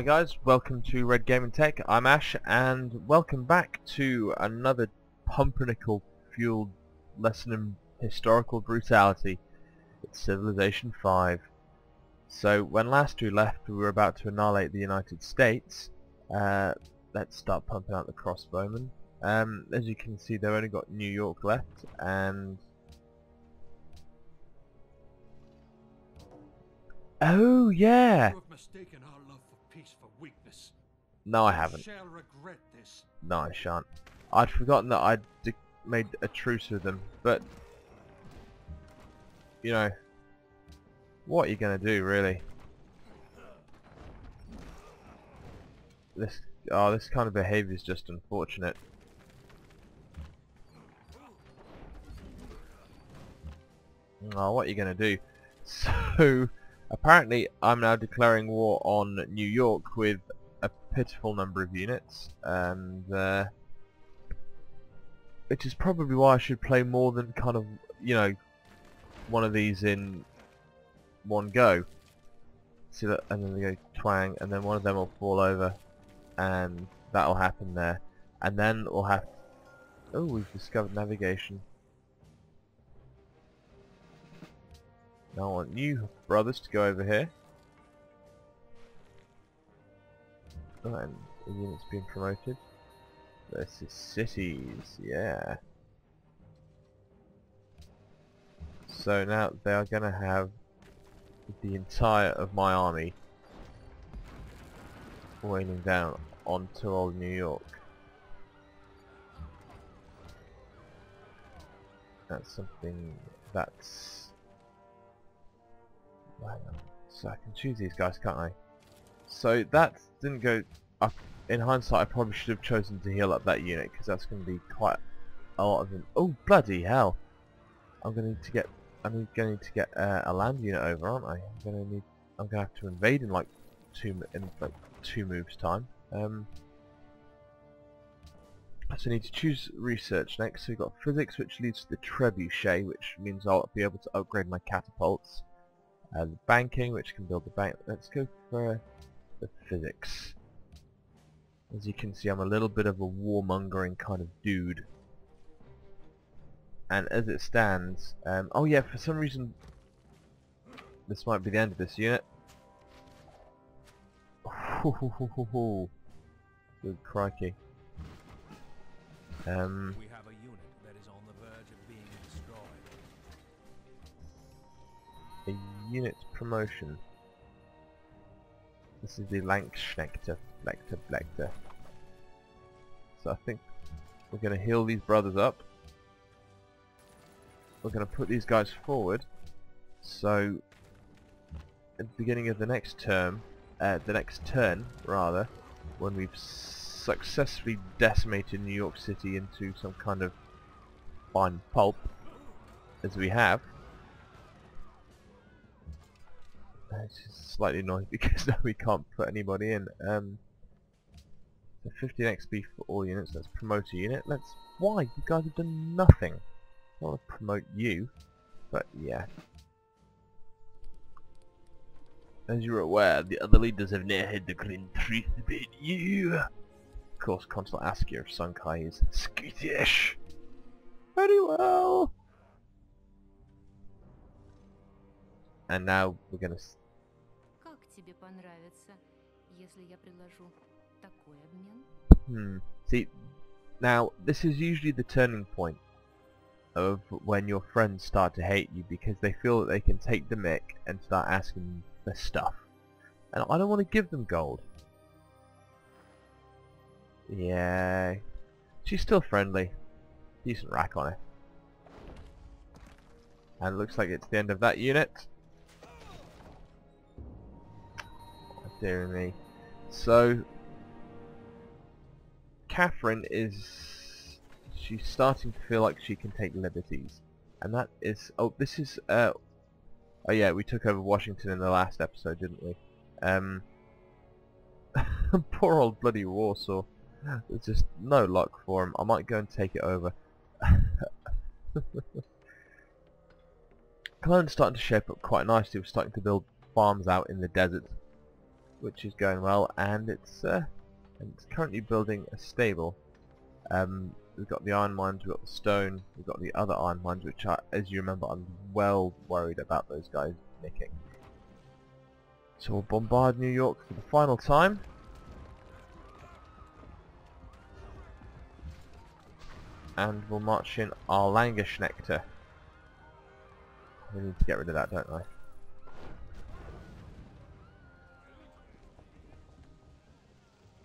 Hi guys, welcome to Red Gaming Tech. I'm Ash, and welcome back to another pumpernickel fueled lesson in historical brutality. It's Civilization 5. So when last we left, we were about to annihilate the United States. Let's start pumping out the crossbowmen. As you can see, they've only got New York left, and oh yeah! You have mistaken our love for peace for weakness. No, I haven't. You shall regret this. No, I shan't. I'd forgotten that I'd made a truce with them, but you know, what are you gonna do, really? This kind of behaviour is just unfortunate. Oh, what are you gonna do? So, apparently, I'm now declaring war on New York with a pitiful number of units, and which is probably why I should play more than kind of, you know, one of these in one go. See that, and then they go twang, and then one of them will fall over, and that'll happen there, and then we'll have. Oh, we've discovered navigation. Now I want you brothers to go over here. Oh, and the unit's being promoted. This is cities, yeah. So now they are going to have the entire of my army raining down onto old New York. That's something that's... So I can choose these guys, can't I? So that didn't go up. In hindsight, I probably should have chosen to heal up that unit, because that's going to be quite a lot of them. Oh bloody hell! I'm going to need to get a land unit over, aren't I? I'm going to have to invade in like two moves time. So I need to choose research next. So we've got physics, which leads to the trebuchet, which means I'll be able to upgrade my catapults. The banking, which can build the bank. Let's go for the physics. As you can see, I'm a little bit of a warmongering kind of dude. And as it stands, oh yeah, for some reason, this might be the end of this unit. Good crikey. We have a unit that is on the verge of being destroyed. A unit promotion. This is the Lankschnechter. So I think we're going to heal these brothers up. We're going to put these guys forward. So at the beginning of the next turn, rather, when we've successfully decimated New York City into some kind of fine pulp, as we have. It's just slightly annoying because now we can't put anybody in. So 15 XP for all units. Let's promote a unit. Why? You guys have done nothing. I want to promote you, but yeah. As you're aware, the other leaders have now had the clean truth about you. Of course, Consul Askia of Sunkai is skittish. Very well. And now we're gonna. Как тебе понравится, если я предложу такой обмен? See, now this is usually the turning point of when your friends start to hate you because they feel that they can take the mick and start asking for stuff. And I don't want to give them gold. Yeah, she's still friendly. Decent rack on her. And it looks like it's the end of that unit. Dear me. So Catherine she's starting to feel like she can take liberties, and that is this is oh yeah, we took over Washington in the last episode, didn't we? Poor old bloody Warsaw. There's just no luck for him. I might go and take it over. Colone's starting to shape up quite nicely. We're starting to build farms out in the desert. which is going well, and it's currently building a stable. We've got the iron mines, we've got the stone, we've got the other iron mines, which are, as you remember, I'm well worried about those guys nicking. So we'll bombard New York for the final time. And we'll march in our Langerschnechte. We need to get rid of that, don't I?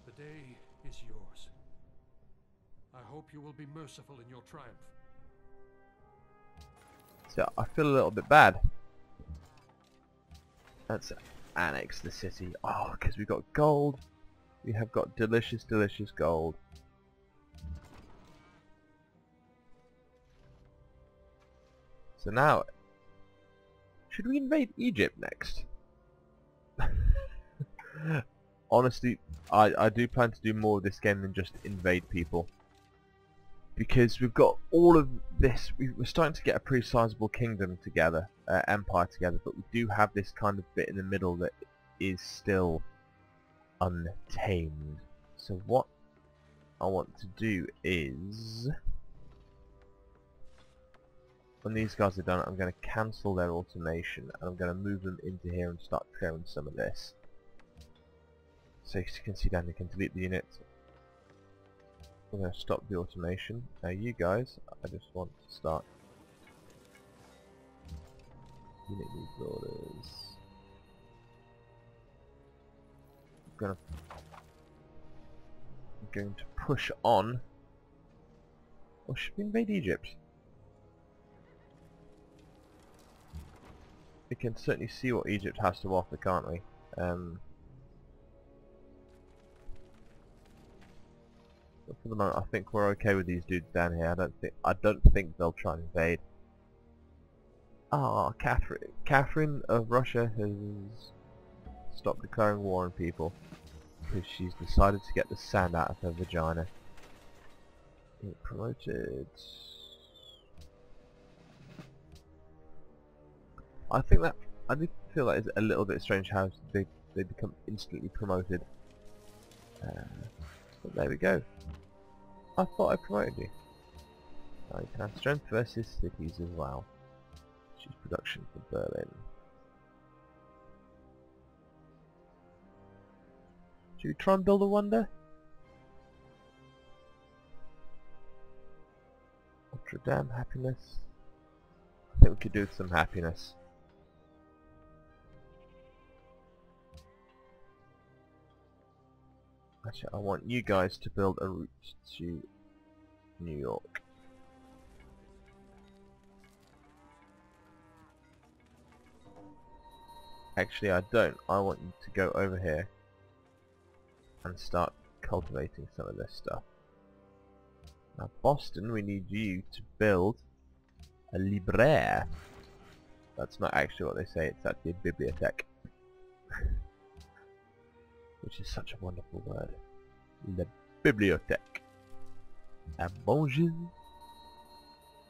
The day is yours. I hope you will be merciful in your triumph. So I feel a little bit bad. Let's annex the city. Oh, because we've got gold. We have got delicious, delicious gold. So now, should we invade Egypt next? Honestly, I do plan to do more of this game than just invade people. Because we've got all of this, we're starting to get a pretty sizable kingdom together, empire together, but we do have this kind of bit in the middle that is still untamed. So what I want to do is, when these guys are done, I'm going to cancel their automation and I'm going to move them into here and start clearing some of this. So you can see down, you can delete the units. I'm going to stop the automation. Now you guys, I just want to start unit needs orders. I'm going to push on. Or should we invade Egypt? We can certainly see what Egypt has to offer, can't we? But for the moment, I think we're okay with these dudes down here. I don't think they'll try and invade. Ah, Catherine of Russia has stopped declaring war on people because she's decided to get the sand out of her vagina. Get promoted. I do feel that is a little bit strange how they become instantly promoted. But there we go. I thought I promoted you. Now you can have strength versus cities as well. Choose production for Berlin. Should we try and build a wonder? Notre Dame, happiness. I think we could do with some happiness. Actually, I want you guys to build a route to New York. Actually, I don't. I want you to go over here and start cultivating some of this stuff. Now, Boston, we need you to build a libraire. That's not actually what they say, it's actually a bibliothèque. Which is such a wonderful word. La bibliothèque. Bonjour.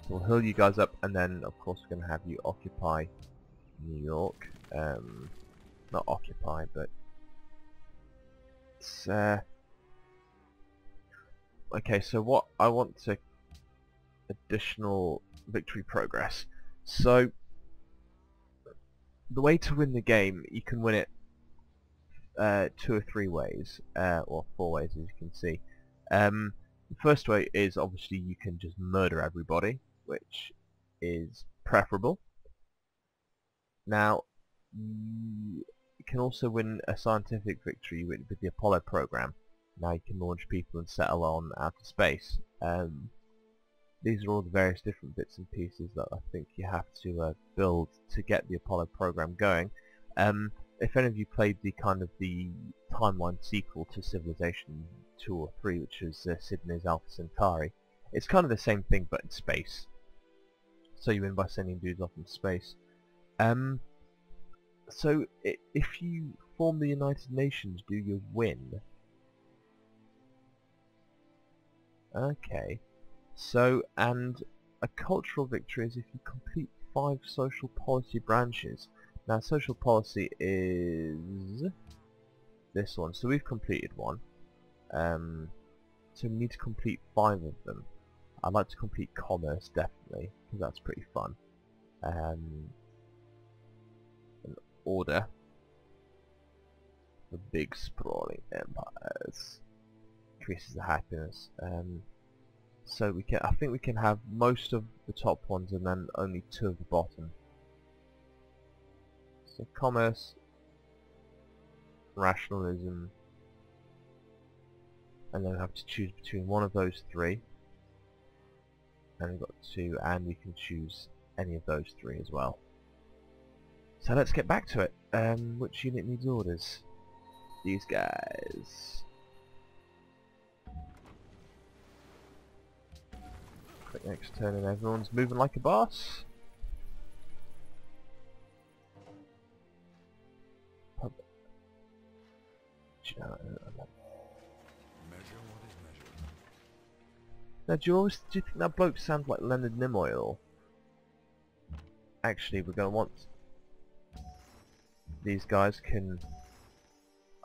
We'll heal you guys up, and then of course we're going to have you occupy New York. Not occupy, but it's okay. So what I want to additional victory progress. So the way to win the game, you can win it 2 or 3 ways, or 4 ways as you can see. The first way is obviously you can just murder everybody, which is preferable. Now you can also win a scientific victory with the Apollo program. Now you can launch people and settle on outer space. These are all the various different bits and pieces that I think you have to build to get the Apollo program going. If any of you played the timeline sequel to Civilization 2 or 3, which was Sydney's Alpha Centauri, it's kind of the same thing but in space. So you win by sending dudes off in space. So if you form the United Nations, do you win? Okay. So, and a cultural victory is if you complete 5 social policy branches. Now, social policy is this one. So we've completed one. So we need to complete 5 of them. I'd like to complete commerce, definitely, because that's pretty fun. An order. The big sprawling empires. Increases the happiness. So we can, I think we can have most of the top ones and then only 2 of the bottom. So commerce, rationalism, and then we have to choose between one of those 3. And we've got 2, and we can choose any of those 3 as well. So let's get back to it. Which unit needs orders? These guys. Click next turn and everyone's moving like a boss. Measure what is measured. Now, do you think that bloke sounds like Leonard Nimoy at all? Actually, we're going to want... These guys can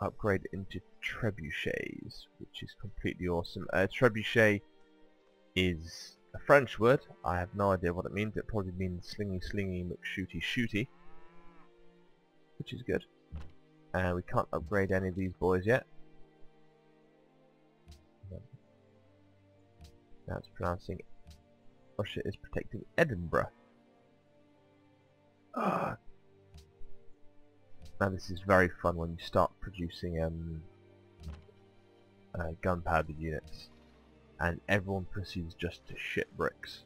upgrade into trebuchets, which is completely awesome. Trebuchet is a French word. I have no idea what it means. It probably means slingy slingy McShooty shooty, which is good. And we can't upgrade any of these boys yet. Now it's pronouncing Russia is protecting Edinburgh. Now this is very fun when you start producing gunpowder units and everyone proceeds just to shit bricks.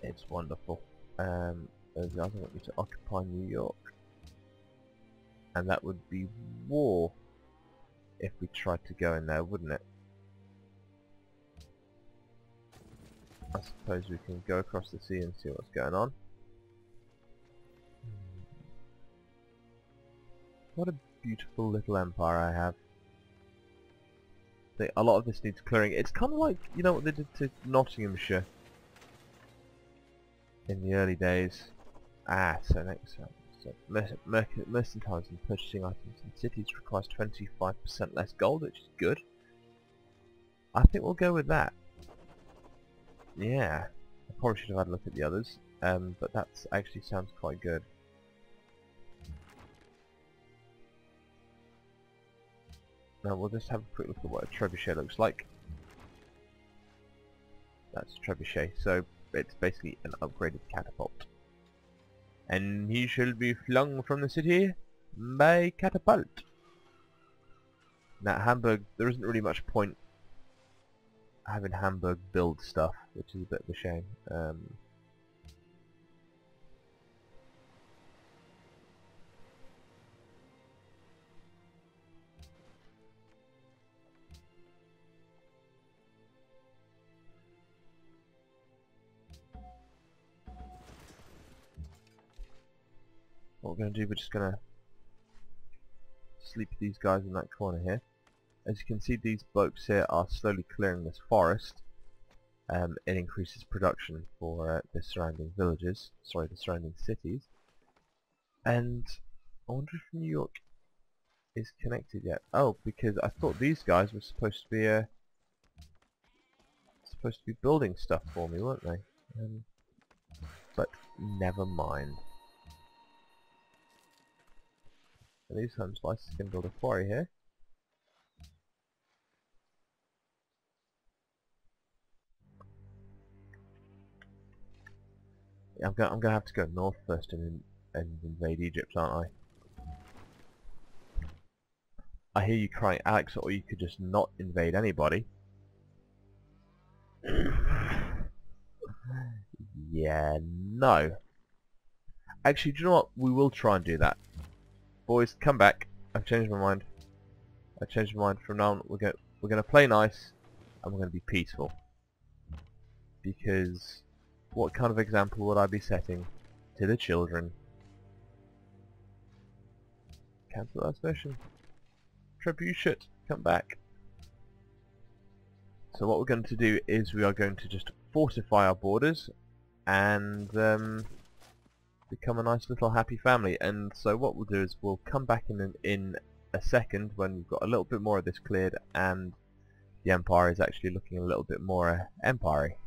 It's wonderful. There's the other one, want you to occupy New York, and that would be war if we tried to go in there, wouldn't it? I suppose we can go across the sea and see what's going on. What a beautiful little empire I have. A lot of this needs clearing. It's kind of like, you know what they did to Nottinghamshire in the early days. So next one. So merchandise and purchasing items in cities requires 25% less gold, which is good. I think we'll go with that. Yeah, I probably should have had a look at the others, but that actually sounds quite good. Now we'll just have a quick look at what a trebuchet looks like. That's a trebuchet, so it's basically an upgraded catapult. And he shall be flung from the city by catapult. Now Hamburg, there isn't really much point having Hamburg build stuff, which is a bit of a shame. What we're going to do, we're just going to sleep these guys in that corner here. As you can see, these blokes here are slowly clearing this forest. It increases production for the surrounding villages, sorry, the surrounding cities. And I wonder if New York is connected yet. Oh, because I thought these guys were supposed to be building stuff for me, weren't they? But never mind. And these home slices can build a quarry here. Yeah, I'm gonna have to go north first and invade Egypt, aren't I? I hear you crying, Alex, or you could just not invade anybody. Yeah, no. Actually, do you know what? We will try and do that. Boys, come back. I've changed my mind. I've changed my mind. From now on, we're gonna play nice, and we're gonna be peaceful. Because what kind of example would I be setting to the children? Cancel that session. Trebuchet, come back. So what we're going to do is we are going to just fortify our borders, and become a nice little happy family. And so what we'll do is we'll come back in a second when we've got a little bit more of this cleared and the Empire is actually looking a little bit more empire-y.